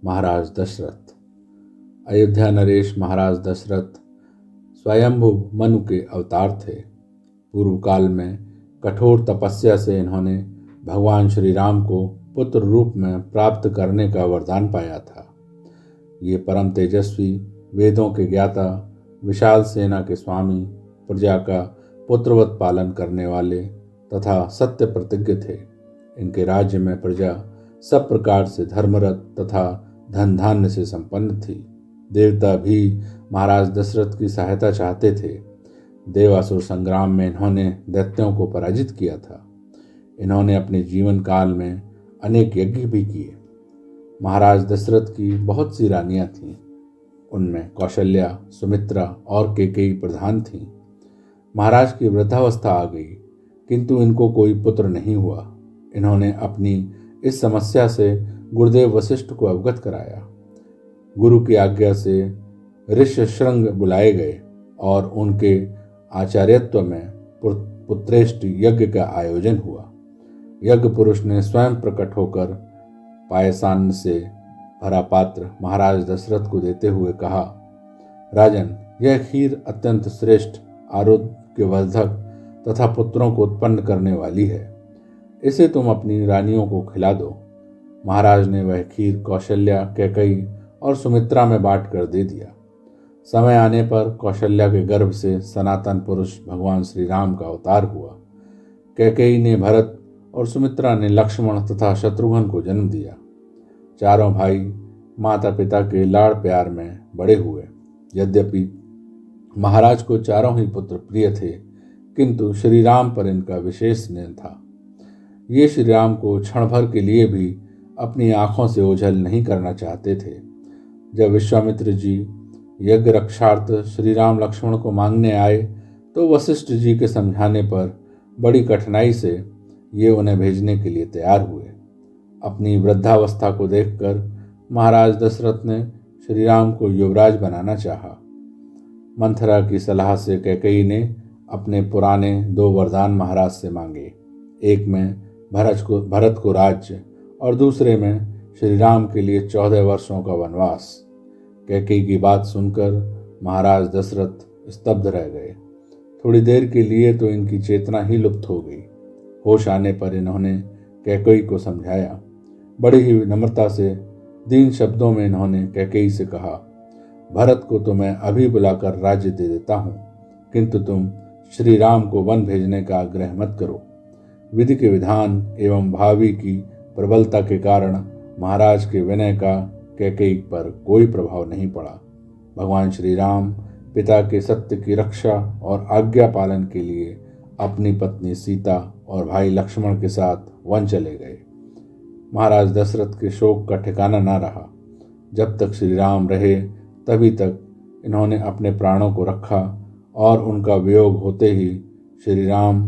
महाराज दशरथ। अयोध्या नरेश महाराज दशरथ स्वयंभू मनु के अवतार थे। पूर्व काल में कठोर तपस्या से इन्होंने भगवान श्री राम को पुत्र रूप में प्राप्त करने का वरदान पाया था। ये परम तेजस्वी, वेदों के ज्ञाता, विशाल सेना के स्वामी, प्रजा का पुत्रवत पालन करने वाले तथा सत्य प्रतिज्ञ थे। इनके राज्य में प्रजा सब प्रकार से धर्मरत तथा धन धान्य से संपन्न थी। देवता भी महाराज दशरथ की सहायता चाहते थे। देवासुर संग्राम में इन्होंने दैत्यों को पराजित किया था। इन्होंने अपने जीवन काल में अनेक यज्ञ भी किए। महाराज दशरथ की बहुत सी रानियां थीं। उनमें कौशल्या, सुमित्रा और कैकेयी प्रधान थीं। महाराज की वृद्धावस्था आ गई, किंतु इनको कोई पुत्र नहीं हुआ। इन्होंने अपनी इस समस्या से गुरुदेव वशिष्ठ को अवगत कराया। गुरु की आज्ञा से ऋष्यशृंग बुलाए गए और उनके आचार्यत्व में पुत्रेष्ट यज्ञ का आयोजन हुआ। यज्ञ पुरुष ने स्वयं प्रकट होकर पायसान्न से भरा पात्र महाराज दशरथ को देते हुए कहा, राजन, यह खीर अत्यंत श्रेष्ठ, आरोग्यवर्धक तथा पुत्रों को उत्पन्न करने वाली है। इसे तुम अपनी रानियों को खिला दो। महाराज ने वह खीर कौशल्या, कैकेयी और सुमित्रा में बांट कर दे दिया। समय आने पर कौशल्या के गर्भ से सनातन पुरुष भगवान श्री राम का अवतार हुआ। कैकेयी ने भरत और सुमित्रा ने लक्ष्मण तथा शत्रुघ्न को जन्म दिया। चारों भाई माता पिता के लाड़ प्यार में बड़े हुए। यद्यपि महाराज को चारों ही पुत्र प्रिय थे, किंतु श्री राम पर इनका विशेष स्नेह था। ये श्री राम को क्षण भर के लिए भी अपनी आंखों से ओझल नहीं करना चाहते थे। जब विश्वामित्र जी यज्ञ रक्षार्थ श्री राम लक्ष्मण को मांगने आए तो वशिष्ठ जी के समझाने पर बड़ी कठिनाई से ये उन्हें भेजने के लिए तैयार हुए। अपनी वृद्धावस्था को देखकर महाराज दशरथ ने श्री राम को युवराज बनाना चाहा। मंथरा की सलाह से कैकेयी ने अपने पुराने 2 वरदान महाराज से मांगे। एक में भरत को राज्य और दूसरे में श्री राम के लिए 14 वर्षों का वनवास। कैकेयी की बात सुनकर महाराज दशरथ स्तब्ध रह गए। थोड़ी देर के लिए तो इनकी चेतना ही लुप्त हो गई। होश आने पर इन्होंने कैकेयी को समझाया। बड़ी ही नम्रता से दीन शब्दों में इन्होंने कैकेयी से कहा, भरत को तो मैं अभी बुलाकर राज्य दे देता हूँ, किंतु तुम श्री राम को वन भेजने का आग्रह मत करो। विधि के विधान एवं भावी की प्रबलता के कारण महाराज के विनय का कैकेयी पर कोई प्रभाव नहीं पड़ा। भगवान श्री राम पिता के सत्य की रक्षा और आज्ञा पालन के लिए अपनी पत्नी सीता और भाई लक्ष्मण के साथ वन चले गए। महाराज दशरथ के शोक का ठिकाना न रहा। जब तक श्री राम रहे तभी तक इन्होंने अपने प्राणों को रखा और उनका वियोग होते ही श्री राम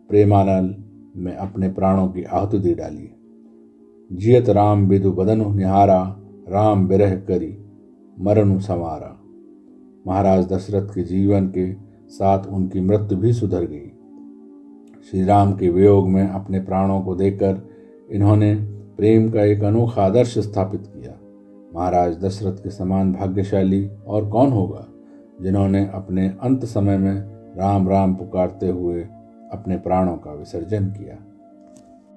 प्रेमानल में अपने प्राणों की आहुति दे डाली। जियत राम बिदु बदनु निहारा, राम बिरह करी मरनु समारा। महाराज दशरथ के जीवन के साथ उनकी मृत्यु भी सुधर गई। श्री राम के वियोग में अपने प्राणों को देकर इन्होंने प्रेम का एक अनोखा आदर्श स्थापित किया। महाराज दशरथ के समान भाग्यशाली और कौन होगा, जिन्होंने अपने अंत समय में राम राम पुकारते हुए अपने प्राणों का विसर्जन किया।